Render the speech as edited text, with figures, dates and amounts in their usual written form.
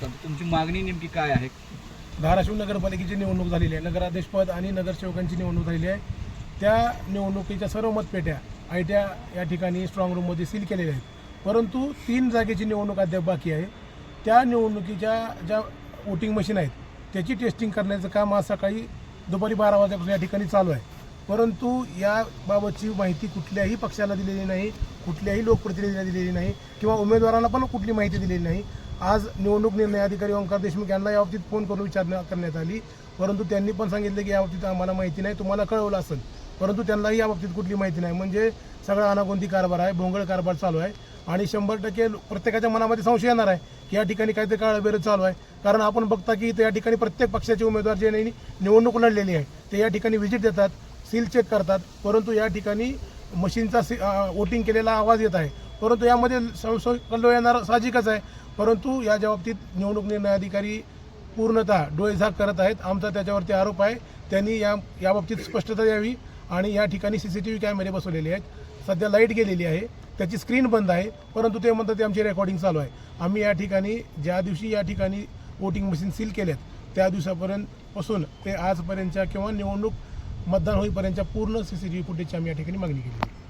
तर तुमची मागणी नेमकी काय आहे? धाराशिव नगरपालिकेची निवडणूक झालेली आहे. नगराध्यक्षपद आणि नगरसेवकांची निवडणूक झालेली आहे. त्या निवडणुकीच्या सर्व मतपेट्या आयट्या या ठिकाणी स्ट्रॉंग रूममध्ये सील केलेल्या आहेत. परंतु 3 जागेची निवडणूक अद्याप बाकी आहे. त्या निवडणुकीच्या ज्या वोटिंग मशीन आहेत त्याची टेस्टिंग करण्याचं काम आज सकाळी दुपारी 12 वाजल्यापासून या ठिकाणी चालू आहे. परंतु याबाबतची माहिती कुठल्याही पक्षाला दिलेली नाही, कुठल्याही लोकप्रतिनिधीला दिलेली नाही किंवा उमेदवारांना पण कुठली माहिती दिलेली नाही. आज निवडणूक निर्णय अधिकारी ओंकार देशमुख यांना याबाबतीत फोन करून विचारणा करण्यात आली, परंतु त्यांनी पण सांगितलं की याबाबतीत आम्हाला माहिती नाही, तुम्हाला कळवलं असेल. परंतु त्यांनाही याबाबतीत कुठली माहिती नाही. म्हणजे सगळा अनागोंदी कारभार आहे, भोंगळ कारभार चालू आहे आणि 100% प्रत्येकाच्या मनामध्ये संशय येणार आहे की या ठिकाणी काहीतरी काळबेरं चालू आहे. कारण आपण बघता की या ठिकाणी प्रत्येक पक्षाचे उमेदवार जे निवडणूक लढलेली आहे ते या ठिकाणी व्हिजिट देतात, सील चेक करतात, परंतु या ठिकाणी मशीनचा वोटिंग केलेला आवाज येत आहे. परंतु यामध्ये संशय येणार साहजिकच आहे. परंतु या बाबतीत निवडणूक निर्णय अधिकारी पूर्णतः डोळेझाक करत आहेत. आमचा त्याच्यावरती आरोप आहे. त्यांनी याबाबतीत स्पष्टता द्यावी आणि या ठिकाणी CCTV कॅमेरे बसवलेले आहेत. सध्या लाईट गेलेली आहे, त्याची स्क्रीन बंद आहे, परंतु ते म्हणतात ते आमची रेकॉर्डिंग चालू आहे. आम्ही या ठिकाणी ज्या दिवशी या ठिकाणी वोटिंग मशीन सील केल्यात त्या दिवसापासून ते आजपर्यंतच्या किंवा निवडणूक मतदान होईपर्यंतच्या पूर्ण CCTV फुटेजची आम्ही या ठिकाणी मागणी केली.